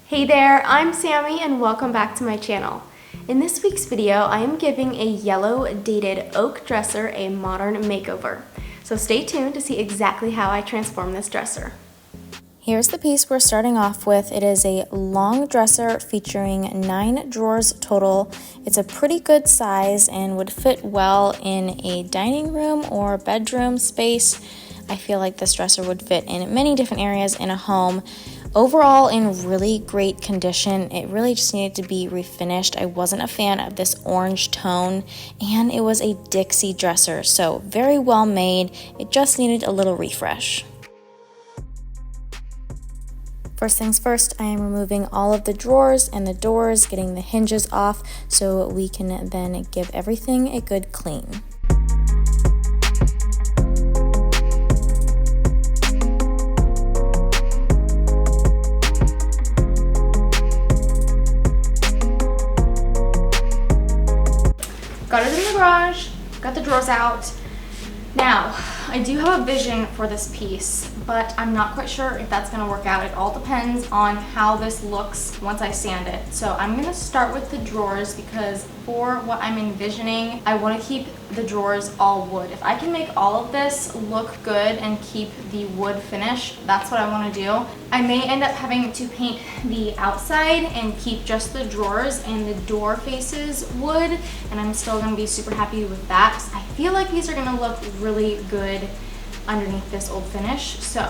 Hey there, I'm Sammy and welcome back to my channel. In this week's video, I am giving a yellow dated oak dresser a modern makeover. So stay tuned to see exactly how I transform this dresser. Here's the piece we're starting off with. It is a long dresser featuring 9 drawers total. It's a pretty good size and would fit well in a dining room or bedroom space. I feel like this dresser would fit in many different areas in a home. Overall, in really great condition. It really just needed to be refinished. I wasn't a fan of this orange tone, and it was a Dixie dresser, so very well made. It just needed a little refresh. First things first, I am removing all of the drawers and the doors, getting the hinges off so we can then give everything a good clean. Got it in the garage, got the drawers out. Now, I do have a vision for this piece, but I'm not quite sure if that's gonna work out. It all depends on how this looks once I sand it. So I'm gonna start with the drawers because for what I'm envisioning, I wanna keep the drawers all wood. If I can make all of this look good and keep the wood finish, that's what I wanna do. I may end up having to paint the outside and keep just the drawers and the door faces wood, and I'm still gonna be super happy with that. I feel like these are gonna look really good underneath this old finish. So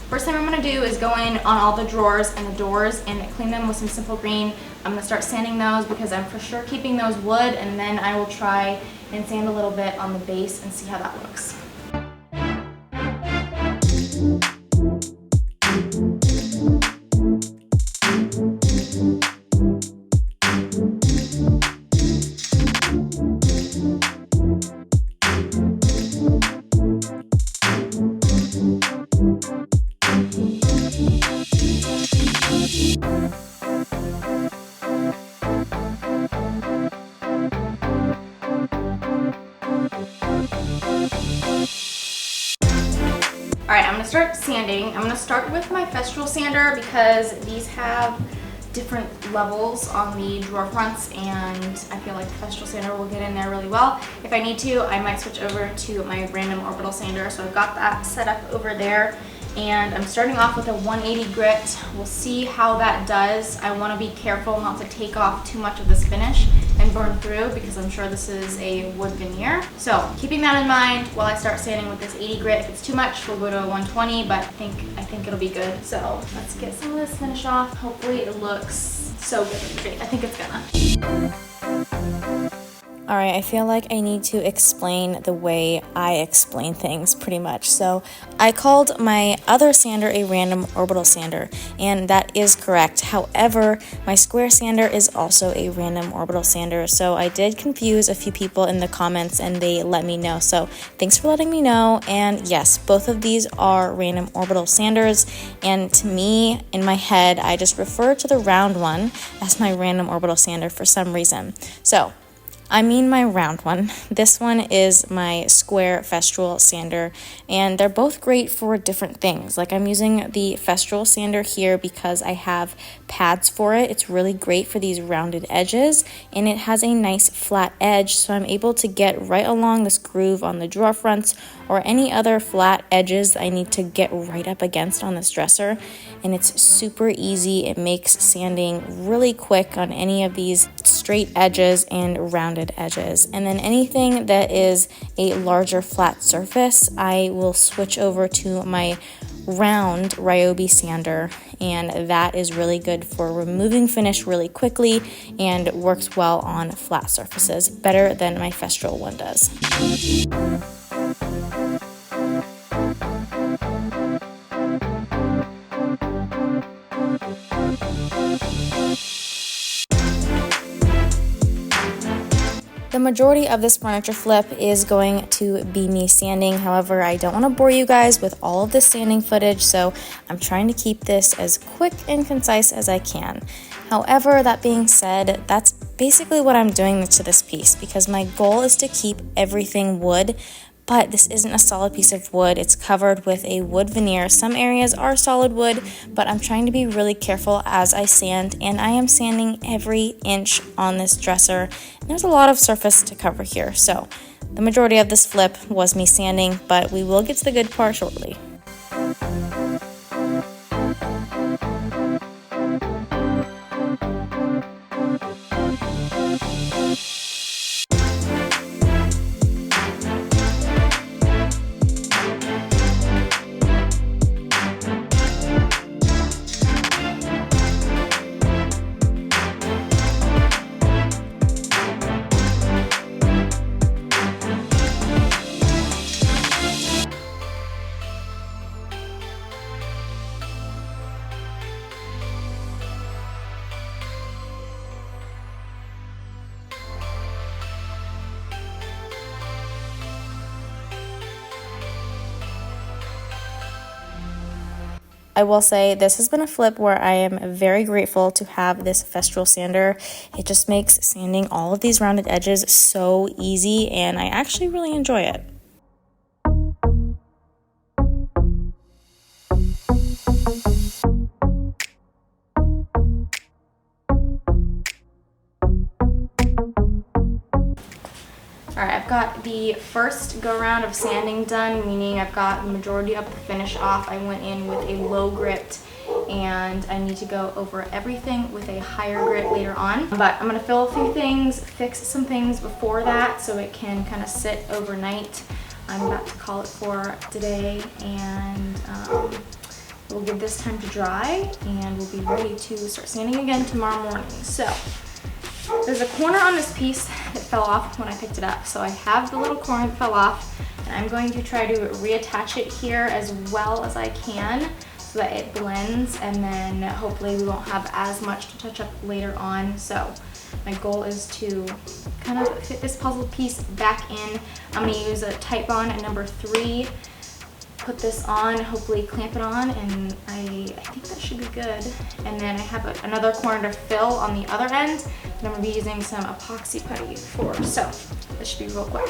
first thing I'm gonna do is go in on all the drawers and the doors and clean them with some simple green. I'm gonna start sanding those because I'm for sure keeping those wood, and then I will try and sand a little bit on the base and see how that looks. All right, I'm gonna start sanding. I'm gonna start with my Festool sander because these have different levels on the drawer fronts, and I feel like the Festool sander will get in there really well. If I need to, I might switch over to my random orbital sander. So I've got that set up over there, and I'm starting off with a 180 grit. We'll see how that does. I wanna be careful not to take off too much of this finish and burn through because I'm sure this is a wood veneer. So keeping that in mind while I start sanding with this 80 grit. If it's too much, we'll go to a 120, but I think it'll be good. So let's get some of this finish off. Hopefully it looks so good. I think it's gonna. All right, I feel like I need to explain the way I explain things pretty much. So I called my other sander a random orbital sander, and that is correct. However, my square sander is also a random orbital sander. So I did confuse a few people in the comments and they let me know. So thanks for letting me know. And yes, both of these are random orbital sanders. And to me, in my head, I just refer to the round one as my random orbital sander for some reason. So I mean my round one. This one is my square Festool sander, and they're both great for different things. Like I'm using the Festool sander here because I have pads for it. It's really great for these rounded edges, and it has a nice flat edge, so I'm able to get right along this groove on the drawer fronts or any other flat edges I need to get right up against on this dresser. And it's super easy. It makes sanding really quick on any of these straight edges and rounded edges. And then anything that is a larger flat surface, I will switch over to my round Ryobi sander, and that is really good for removing finish really quickly and works well on flat surfaces, better than my Festool one does. The majority of this furniture flip is going to be me sanding. However, I don't want to bore you guys with all of the sanding footage, so I'm trying to keep this as quick and concise as I can. However, that being said, that's basically what I'm doing to this piece because my goal is to keep everything wood, but this isn't a solid piece of wood. It's covered with a wood veneer. Some areas are solid wood, but I'm trying to be really careful as I sand, and I am sanding every inch on this dresser. And there's a lot of surface to cover here, so the majority of this flip was me sanding, but we will get to the good part shortly. I will say this has been a flip where I am very grateful to have this Festool sander. It just makes sanding all of these rounded edges so easy, and I actually really enjoy it. Alright, I've got the first go round of sanding done, meaning I've got the majority of the finish off. I went in with a low grit, and I need to go over everything with a higher grit later on. But I'm going to fill a few things, fix some things before that so it can kind of sit overnight. I'm about to call it for today, and we'll give this time to dry, and we'll be ready to start sanding again tomorrow morning. So there's a corner on this piece that fell off when I picked it up. So I have the little corner that fell off, and I'm going to try to reattach it here as well as I can so that it blends, and then hopefully we won't have as much to touch up later on. So my goal is to kind of fit this puzzle piece back in. I'm going to use a tight bond at number 3. Put this on, hopefully clamp it on, and I think that should be good. And then I have another corner to fill on the other end that I'm going to be using some epoxy putty for. So this should be real quick.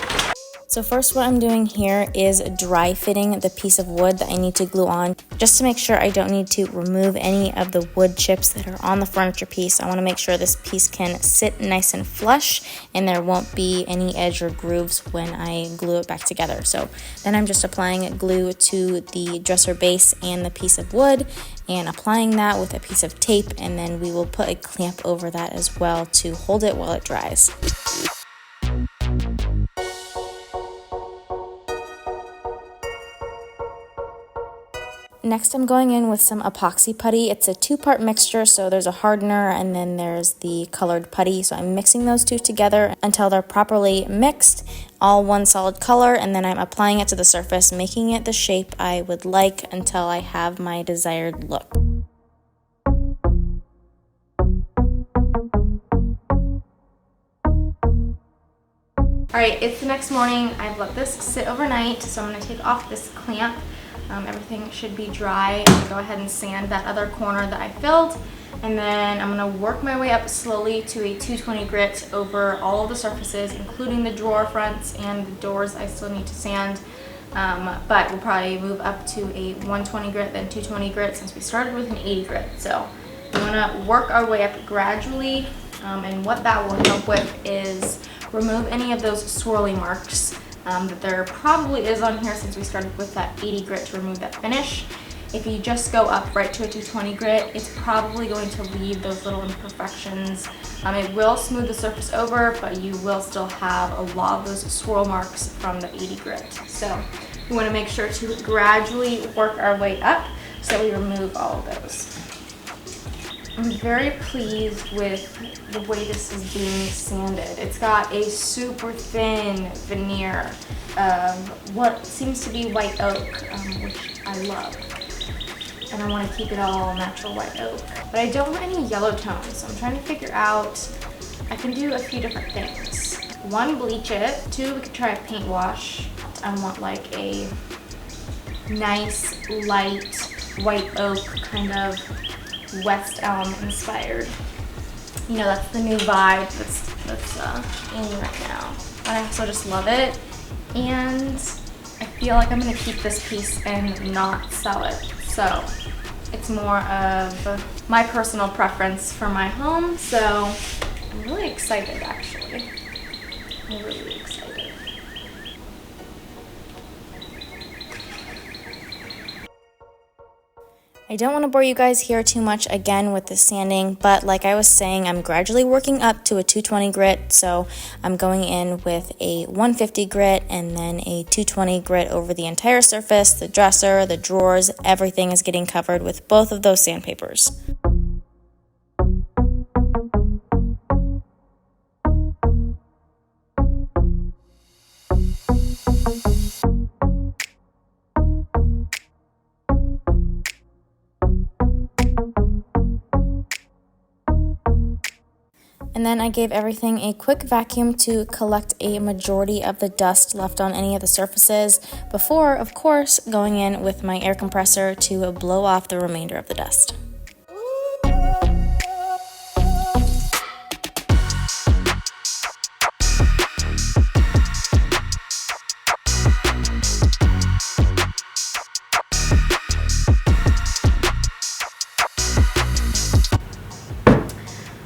So first, what I'm doing here is dry fitting the piece of wood that I need to glue on, just to make sure I don't need to remove any of the wood chips that are on the furniture piece. I want to make sure this piece can sit nice and flush and there won't be any edge or grooves when I glue it back together. So then I'm just applying glue to the dresser base and the piece of wood, and applying that with a piece of tape, and then we will put a clamp over that as well to hold it while it dries. Next, I'm going in with some epoxy putty. It's a 2-part mixture, so there's a hardener and then there's the colored putty. So I'm mixing those two together until they're properly mixed, all one solid color, and then I'm applying it to the surface, making it the shape I would like until I have my desired look. Alright, it's the next morning. I've let this sit overnight, so I'm going to take off this clamp. Everything should be dry. I'm going to go ahead and sand that other corner that I filled, and then I'm going to work my way up slowly to a 220 grit over all of the surfaces, including the drawer fronts and the doors I still need to sand. But we'll probably move up to a 120 grit, then 220 grit, since we started with an 80 grit. So we want to work our way up gradually, and what that will help with is remove any of those swirly marks that there probably is on here, since we started with that 80 grit to remove that finish. If you just go up right to a 220 grit, it's probably going to leave those little imperfections. It will smooth the surface over, but you will still have a lot of those swirl marks from the 80 grit. So we want to make sure to gradually work our way up so that we remove all of those. I'm very pleased with the way this is being sanded. It's got a super thin veneer of what seems to be white oak, which I love. And I want to keep it all natural white oak. But I don't want any yellow tones, so I'm trying to figure out, I can do a few different things. 1, bleach it. 2, we could try a paint wash. I want like a nice light white oak kind of West Elm inspired. You know, that's the new vibe that's in right now. But I also just love it. And feel like I'm gonna keep this piece and not sell it. So it's more of my personal preference for my home. So I'm really excited, actually. I'm really excited. I don't want to bore you guys here too much again with the sanding, but like I was saying, I'm gradually working up to a 220 grit, so I'm going in with a 150 grit and then a 220 grit over the entire surface, the dresser, the drawers, everything is getting covered with both of those sandpapers. And then I gave everything a quick vacuum to collect a majority of the dust left on any of the surfaces before, of course, going in with my air compressor to blow off the remainder of the dust.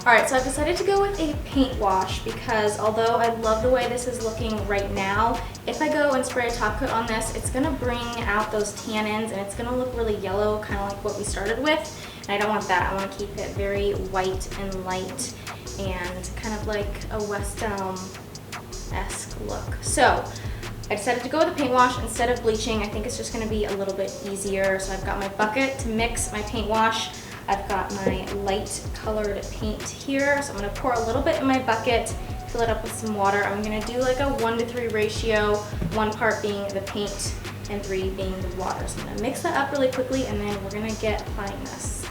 Alright, so I've decided to go with a paint wash because although I love the way this is looking right now, if I go and spray a top coat on this, it's going to bring out those tannins and it's going to look really yellow, kind of like what we started with. And I don't want that. I want to keep it very white and light and kind of like a West Elm-esque look. So I decided to go with a paint wash instead of bleaching. I think it's just going to be a little bit easier. So I've got my bucket to mix my paint wash. I've got my light colored paint here, so I'm going to pour a little bit in my bucket, fill it up with some water. I'm going to do like a 1-to-3 ratio, 1 part being the paint and 3 being the water. So I'm going to mix that up really quickly and then we're going to get applying this.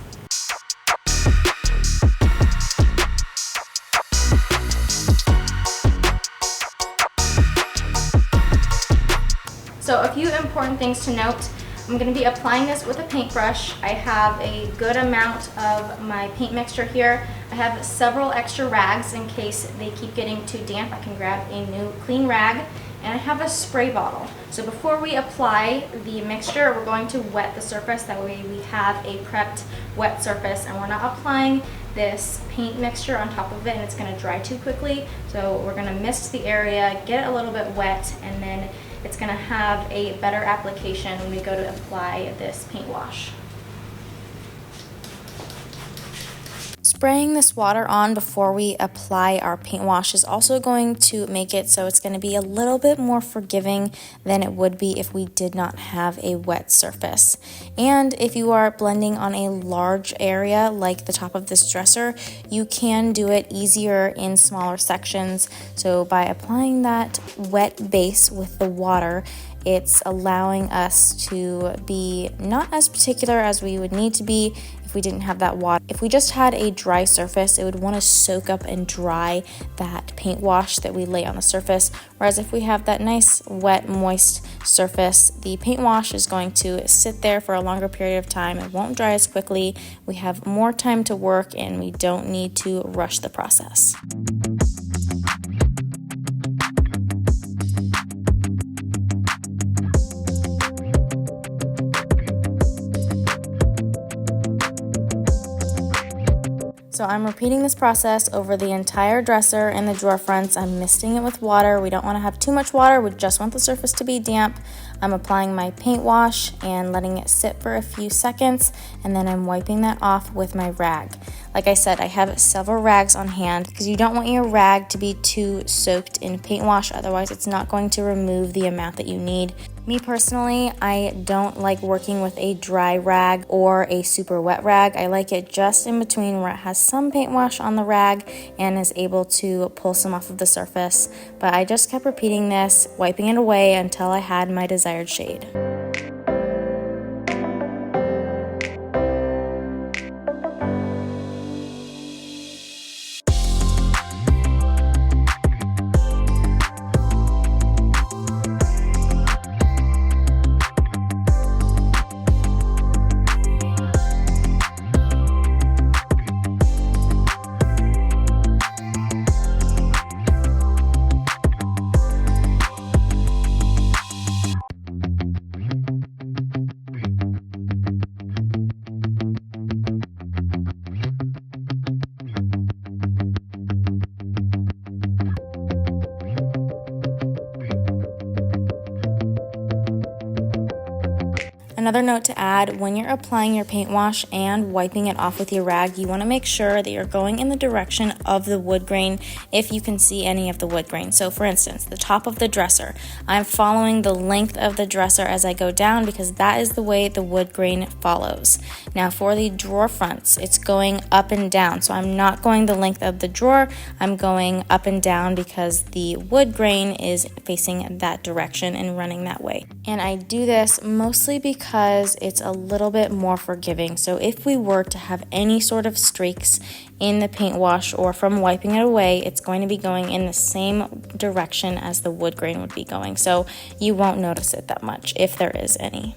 So a few important things to note. I'm going to be applying this with a paintbrush. I have a good amount of my paint mixture here. I have several extra rags in case they keep getting too damp. I can grab a new clean rag, and I have a spray bottle. So before we apply the mixture, we're going to wet the surface. That way we have a prepped wet surface and we're not applying this paint mixture on top of it and it's going to dry too quickly. So we're going to mist the area, get it a little bit wet, and then it's going to have a better application when we go to apply this paint wash. Spraying this water on before we apply our paint wash is also going to make it so it's going to be a little bit more forgiving than it would be if we did not have a wet surface. And if you are blending on a large area like the top of this dresser, you can do it easier in smaller sections. So by applying that wet base with the water, it's allowing us to be not as particular as we would need to be if we didn't have that water. If we just had a dry surface, it would want to soak up and dry that paint wash that we lay on the surface. Whereas if we have that nice, wet, moist surface, the paint wash is going to sit there for a longer period of time. It won't dry as quickly. We have more time to work and we don't need to rush the process. So I'm repeating this process over the entire dresser and the drawer fronts. I'm misting it with water. We don't want to have too much water. We just want the surface to be damp. I'm applying my paint wash and letting it sit for a few seconds, and then I'm wiping that off with my rag. Like I said, I have several rags on hand because you don't want your rag to be too soaked in paint wash, otherwise it's not going to remove the amount that you need. Me personally, I don't like working with a dry rag or a super wet rag. I like it just in between where it has some paint wash on the rag and is able to pull some off of the surface. But I just kept repeating this, wiping it away until I had my desired shade. Another note to add, when you're applying your paint wash and wiping it off with your rag, you want to make sure that you're going in the direction of the wood grain if you can see any of the wood grain. So for instance, the top of the dresser, I'm following the length of the dresser as I go down because that is the way the wood grain follows. Now for the drawer fronts, it's going up and down. So I'm not going the length of the drawer, I'm going up and down because the wood grain is facing that direction and running that way. And I do this mostly because it's a little bit more forgiving. So if we were to have any sort of streaks in the paint wash or from wiping it away, it's going to be going in the same direction as the wood grain would be going. So you won't notice it that much if there is any.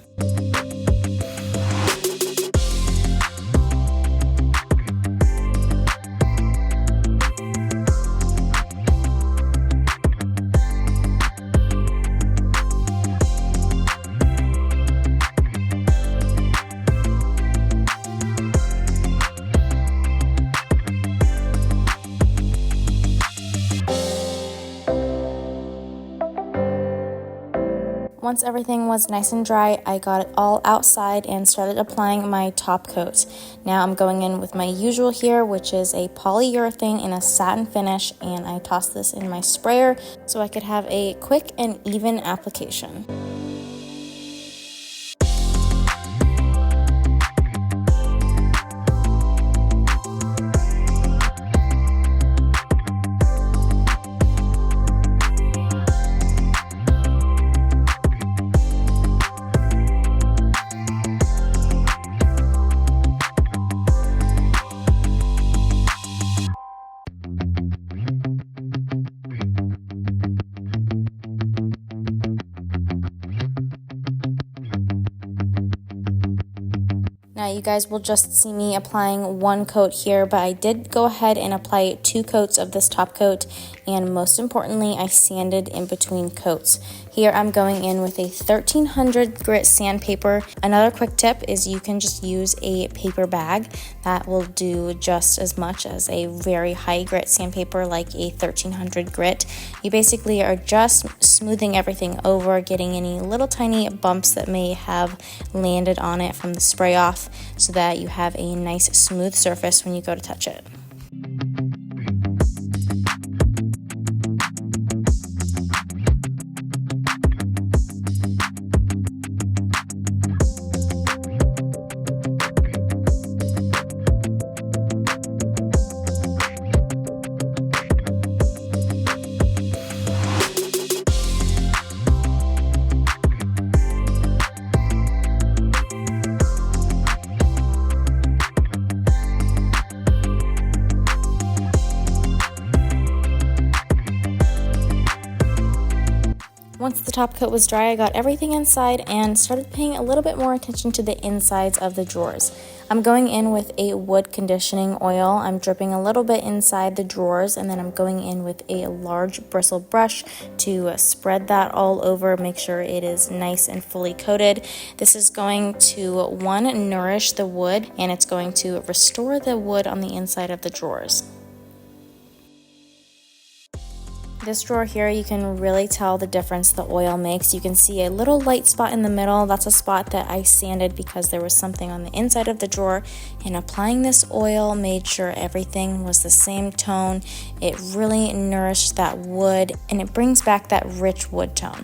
Once everything was nice and dry, I got it all outside and started applying my top coat. Now I'm going in with my usual here, which is a polyurethane in a satin finish, and I toss this in my sprayer so I could have a quick and even application. Now you guys will just see me applying one coat here, but I did go ahead and apply 2 coats of this top coat, and most importantly, I sanded in between coats. Here I'm going in with a 1300 grit sandpaper. Another quick tip is you can just use a paper bag. That will do just as much as a very high grit sandpaper like a 1300 grit. You basically are just smoothing everything over, getting any little tiny bumps that may have landed on it from the spray off so that you have a nice smooth surface when you go to touch it. Once the top coat was dry, I got everything inside and started paying a little bit more attention to the insides of the drawers. I'm going in with a wood conditioning oil. I'm dripping a little bit inside the drawers, and then I'm going in with a large bristle brush to spread that all over, make sure it is nice and fully coated. This is going to, one, nourish the wood, and it's going to restore the wood on the inside of the drawers. This drawer here, you can really tell the difference the oil makes. You can see a little light spot in the middle. That's a spot that I sanded because there was something on the inside of the drawer, and applying this oil made sure everything was the same tone. It really nourished that wood, and it brings back that rich wood tone.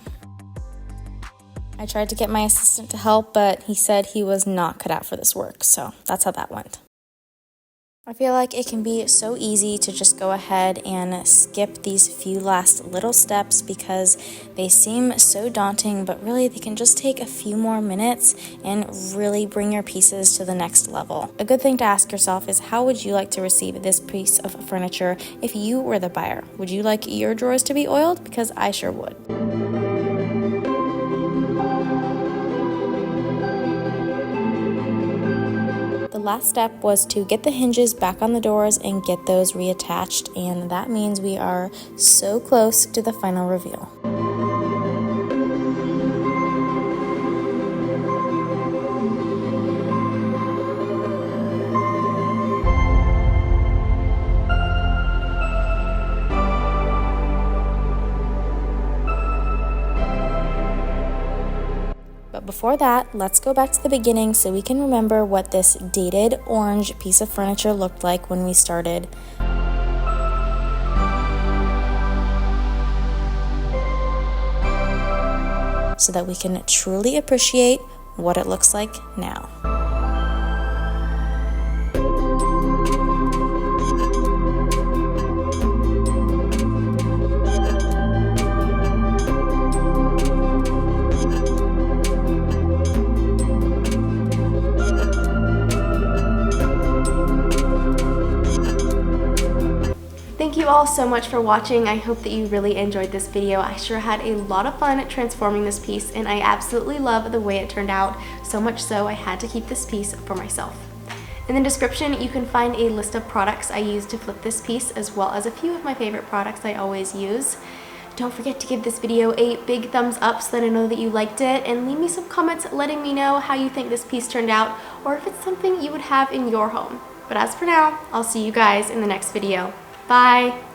I tried to get my assistant to help, but he said he was not cut out for this work, so that's how that went. I feel like it can be so easy to just go ahead and skip these few last little steps because they seem so daunting, but really they can just take a few more minutes and really bring your pieces to the next level. A good thing to ask yourself is, how would you like to receive this piece of furniture if you were the buyer? Would you like your drawers to be oiled? Because I sure would. The last step was to get the hinges back on the doors and get those reattached, and that means we are so close to the final reveal. before that, let's go back to the beginning so we can remember what this dated orange piece of furniture looked like when we started. So that we can truly appreciate what it looks like now. Thank you all so much for watching. I hope that you really enjoyed this video. I sure had a lot of fun transforming this piece, and I absolutely love the way it turned out, so much so I had to keep this piece for myself. In the description, you can find a list of products I used to flip this piece, as well as a few of my favorite products I always use. Don't forget to give this video a big thumbs up so that I know that you liked it, and leave me some comments letting me know how you think this piece turned out, or if it's something you would have in your home. But as for now, I'll see you guys in the next video. Bye!